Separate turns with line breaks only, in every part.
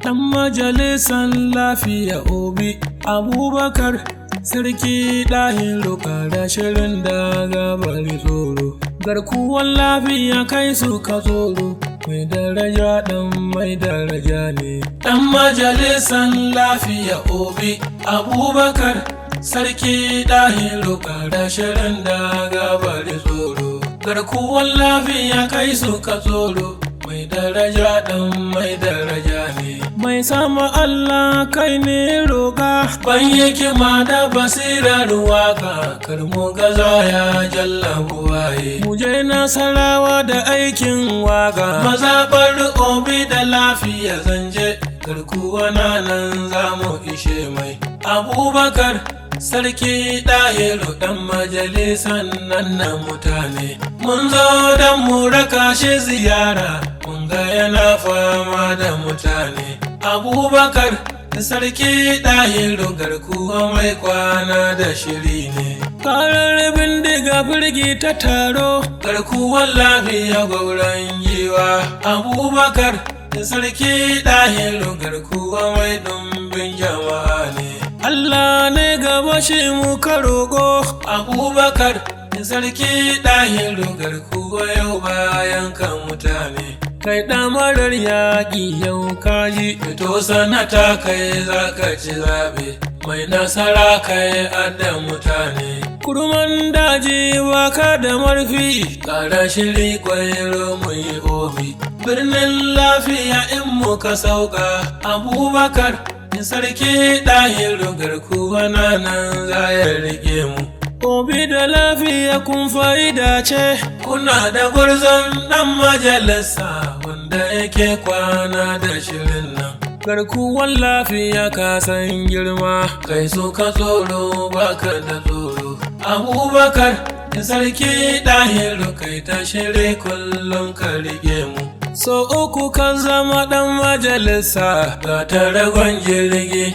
ɗan majalisar lafiya Obi Abubakar Sarki Ɗahiru Kara shirin daga bari tsoro, garkuwar lafiya kai su ka tsoro, mai daraja ɗan mai daraja ne. Ɗan majalisar lafiya Obi Abubakar Sarki Ɗahiru Kara shirin daga bari tsoro, garkuwar lafiya kai su ka tsoro, mai daraja ɗan mai daraja ne. Mai sama Allah kai ne roƙa, ban hikima da basirar waka, kar mu gaza ya jalla buwaye. Mu je Nasarawa da aikin waka, mazaɓar Obi da lafiya zanje, garkuwa na nan za mu ishe mai. Abubakar Sarki Ɗahiru ɗan majalisan nan na mutane, mun zo don mu raka shi ziyara, mun ga yana fama da mutane. Abubakar Sarki Ɗahiru garkuwa mai kwana da shiri ne. Karar bindiga birgi ta taro, garkuwar lafiya gauran giwa. Abubakar Sarki Ɗahiru garkuwa mai ɗumbin jama'a ne. Allah ne gaba shi muka roƙo. Abubakar Sarki Ɗahiru garkuwa yau bayan kan mutane. Kai ɗamarar yaƙi yau kaji, fito sanata kai za ka ci zaɓe, mai nasara kai adda mutane. Kurman daji waka da marfi, ƙara shiri kwairo mu yi Obi. Birnin lafiya in muka sauka, Abubakar Sarki Ɗahiru garkuwa na nan za ya rike mu. Obi da lafiya kun fa'ida ce, kuna da gwarzon ɗan majalisa wanda yake kwana da shirin nan. Garkuwar lafiya ka san girma, kai so ka tsoro baka da tsoro. Abubakar Sarki Ɗahiru kai ta shiri kullum ka rike mu. So uku kan zama ɗan majalisa, ga ta ragon jirgi,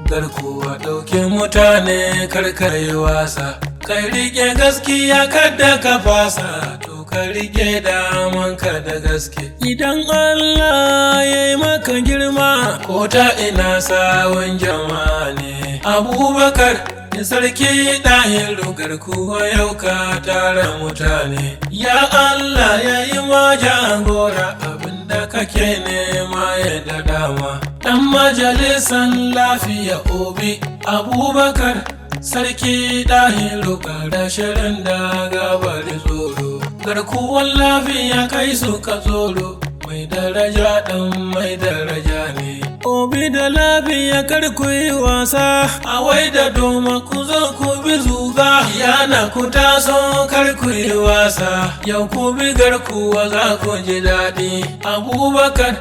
garkuwa ɗauke mutane karkai wasa. Kai rike gaskiya kada ka fasa, to ka rike damanka da gaske. Idan Allah ya yi maka girma, ko ta ina sawun jama'a ne. Abubakar Sarki Ɗahiru garkuwa yau ka tara mutane. Ya Allah ya yi ma jagora, abinda kake nema ya da dama. Ɗan majalisar lafiya Obi Abubakar Sarki Ɗahiru Kara shirin daga bari tsoro, garkuwar lafiya kai su ka tsoro, mai daraja ɗan mai daraja ne. Obi da lafiya kar ku yi wasa, a wai da doma ku zo ku bi zuga, yana ku taso kar ku yi wasa, yau ku bi garkuwa za ku ji daɗi. Abubakar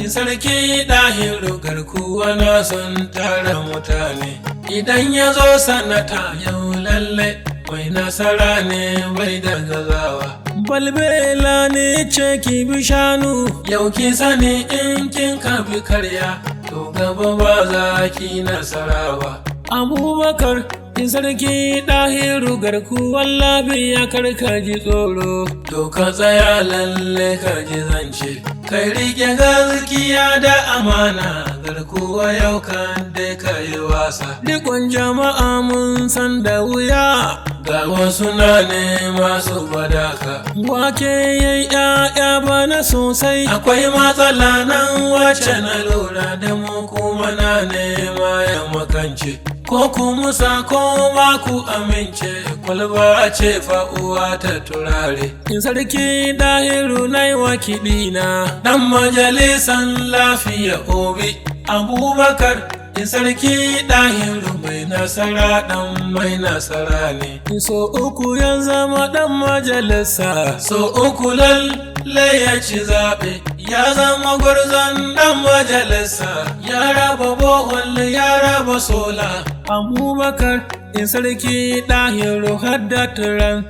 Sarki Ɗahiru garkuwa na son tara mutane. Idan ya zo sanata yau lalle mai nasara ne bai da gazawa. Balbela ne ce ki bi shanu, yau ki sani in kin ka bi karya, to gaba ba za ki nasara ba. Abubakar Sarki Ɗahiru garkuwar lafiya kar ka ji tsoro, to ka tsaya lalle ka ji zance. Kai rike gaskiya da amana, garkuwa yau kan dai ka yi wasa. Rikon jama'a mun san da wuya, ga wasu na nema su gwada ka. Wake yayi ƴaƴa bana sosai, akwai matsala nan wacce na lura da mu kuma na nema ya makance. Ko ku musa ko ba ku amince, kwalba ce fa uwa ta turare. Sarki Ɗahiru na yi wa kiɗina, ɗan majalisan lafiya Obi Abubakar Sarki Ɗahiru mai nasara ɗan mai nasara ne. So uku ya zama ɗan majalisa, so uku lalle ya ci zaɓe, ya zama gwarzon ɗan majalisa, ya raba bohol ya raba sola. Abubakar Sarki Ɗahiru hadda turan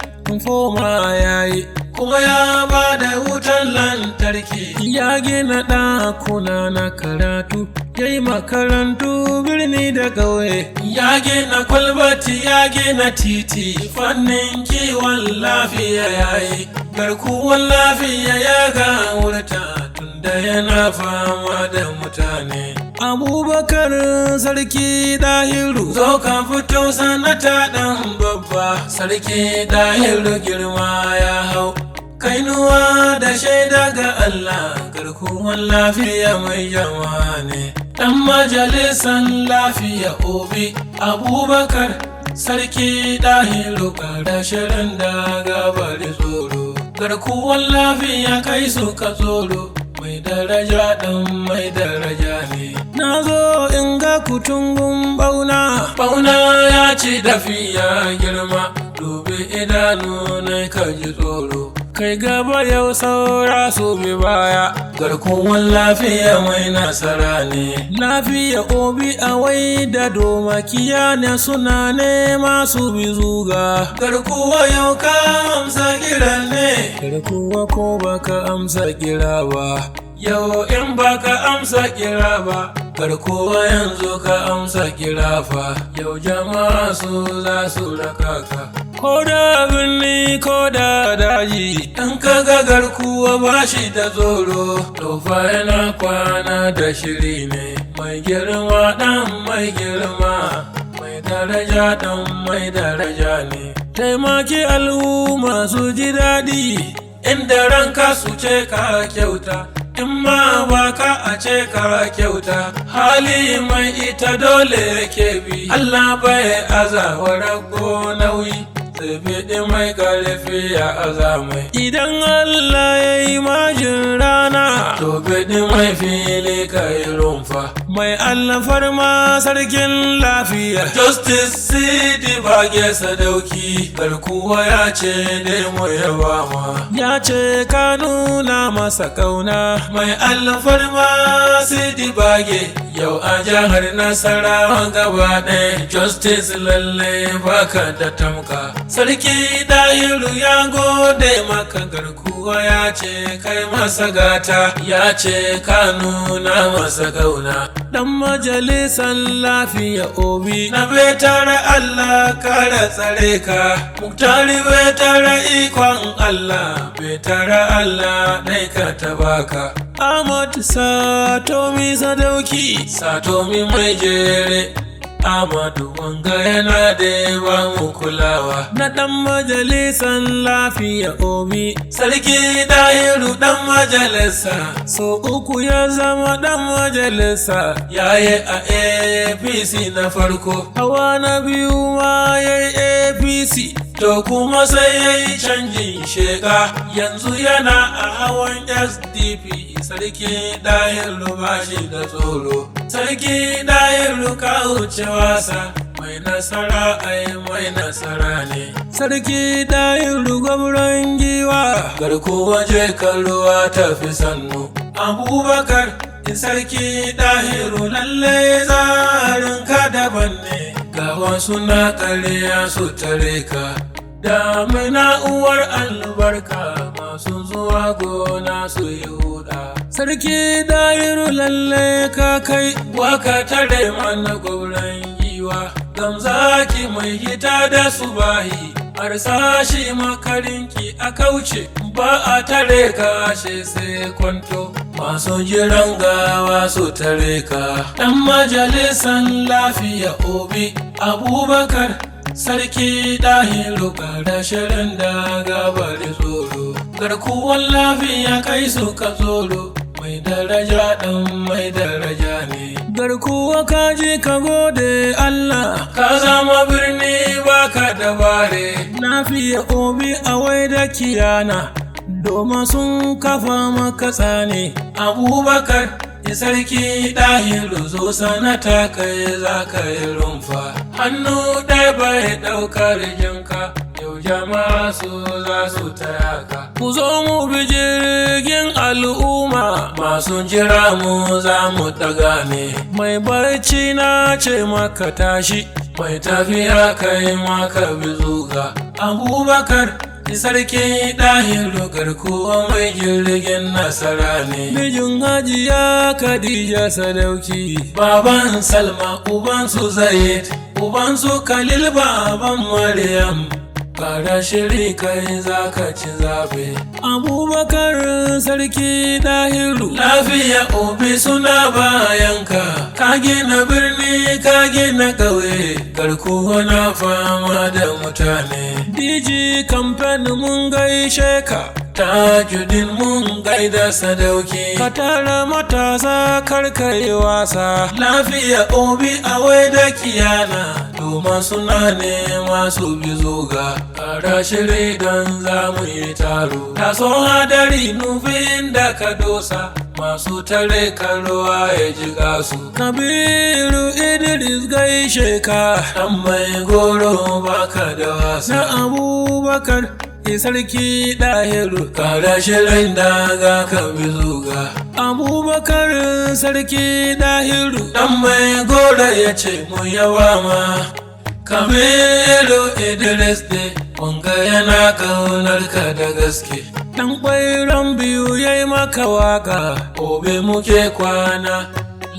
foma yayi, kuma ya ba da wutan lantarki, ya gina ɗakuna na karatu, ya yi makarantu birni da ƙauye, ya gina kwalbati ya gina titi, fannin kiwon lafiya ya yi, garkuwar lafiya ya ga wurta tunda yana fama da mutane. Abubakar sarki Dahiru, zo ka fito sanata ɗan babba. Sarki Dahiru girma ya hau, kainuwa da shaida ga Allah, garkuwan lafiya mai jama'a ne. Ɗan majalisan lafiya Obi Abubakar sarki Dahiru, kada shirin da gabari tsoro, garkuwan lafiya kai suka tsoro. Mai daraja ɗan mai daraja ne. Na zo in ga kutungun bauna, bauna ya ci dafi ya girma, dubi idanu na ka ji tsoro. Kai gaba yau saura su bi baya, garkuwan lafiya mai nasara ne. Lafiya Obi awai da domakiya ne suna nema su bi zuga. Garkuwa yau ka amsa kira ne, garkuwa ko baka amsa kira ba. Yau in baka amsa kira ba, garkuwa yanzu ka amsa kira fa. Yau jama'a su za su raka ka, ko da birni ko da daji. In ka ga garkuwa ba shi da tsoro, to fa yana kwana da shiri ne. Mai girma ɗan mai girma, mai daraja ɗan mai daraja ne. Taimaki al'umma su ji daɗi, inda ranka su ce ka kyauta. In ma baka a ce ka kyauta, hali mai ita dole ke bi. Allah bai azawa rago nauyi, sai fiɗi mai ƙarfi ya azamai. Idan Allah ya yi majin rana, to fiɗi mai fili ka yi rumfa. Mai alfarma sarkin lafiya, Justice Sidi Bage Sadauki, garkuwa ya ce dai mu yaba ma. Ya ce ka nuna masa ƙauna. Mai alfarma Sidi Bage, yau a jihar Nasarawa gaba ɗaya, Justice lalle baka da tamka. Sarki Dahiru ya gode maka, garkuwa ya ce kai masa gata, ya ce ka nuna masa ƙauna. Ɗan majalisan lafiya Obi na betare Allah kara tsare ka, Muktari betare ikon Allah, betare Allah ɗai ka tabaka. Ahmad Satomi Sadauki, Satomi mai jere, Ahmadu wanga yana da ba mu kulawa. Na ɗan majalisan lafiya Obi sarki Dahiru ɗan majalisa, so uku ya zama ɗan majalisa. Yayi a APC na farko, hawa na biyu ma yayi APC, to kuma sai yayi canjin sheka, yanzu yana a hawan SDP. Sarki Dahiru ba shi da tsoro, sarki Dahiru ka wuce wasa, mai nasara ai mai nasara ne. Sarki Dahiru gwamnan giwa, garkuwa je kalluwa tafi sannu. Abubakar sarki Dahiru lalle tsarin ka daban ne, ga wasu na ƙarya su tare ka. Damina uwar albarka, masu zuwa gona su yi huda. Sarki Dahiru lalle ka kai, waka tare mana gwauran giwa. Gamzaki mai hita da subahi, harsashi makarinki a kauce, ba a tare ka ashe sai kwanto. Masu jiran gawa su tare ka. Ɗan majalisan lafiya Obi Abubakar sarki Dahiru, kada shirin da gabari tsoro, garkuwan lafiya kai suka tsoro. Mai daraja ɗan mai daraja ne. Garkuwa ka je ka gode Allah, ka zama birni baka dabare. Lafiya Obi awai da kiyana, domin sun kafa maka tsane. Abubakar sarki Dahiru, zo sanata kai za ka yi rumfa. Hannu ɗaya bai ɗaukar jinka, yau jama'a su za su taya ka. Ku zo mu bi jirgin al'umma, masu jira mu za mu ɗaga ne. Mai barci na ce maka tashi, mai tafiya kai maka bi zuga. Abubakar sarki Dahiru, garkuwa mai jirgin nasara ne. Mijin Hajiya Khadija Sadauki, baban Salma, uban su Zaid, uban su Khalil, baban Maryam. Kada shiri kai za ka ci zabe. Abubakar sarki Dahiru, lafiya obi suna bayanka, ka gina birni ka gina ƙauye, garkuwa na fama da mutane. DG kamfen mun gaishe ka, Tajudin mun gaida sadauki, ka tara matasa karkai wasa, lafiya obi a wai da kiyana, doma suna nema su bi zoga, kara shiri don zamu yi taro, taso hadari nufin da ka dosa, masu tare karuwa ya ji gasu. Kabiru Idris gaishe ka, dan mai goro baka da wasa, na Abubakar sarki Dahiru, kara shirin daga ka bi zuga. Abubakar sarki Dahiru, dan mai gora ya ce mu yawa ma. Kabiru Idris de, wanga yana kaunar ka da gaske. Dan ƙwairon biyu yayi maka waka, obe muke kwana,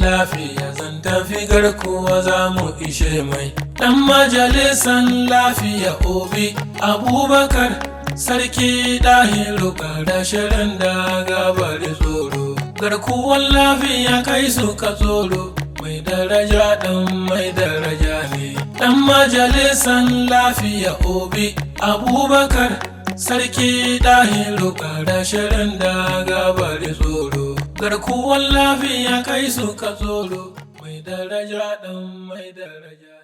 lafiya zan tafi garkuwa za mu ishe mai. Dan majalisan lafiya obi Abubakar sarki Dahiru, kara shirin daga bari tsoro, garkuwan lafiya kai suka tsoro, mai daraja dan mai daraja ne. Dan majalisan lafiya obi Abubakar sarki Dahiru, kara shirin daga bari tsoro, garkuwan lafiya kai suka tsoro, mai daraja dan mai daraja.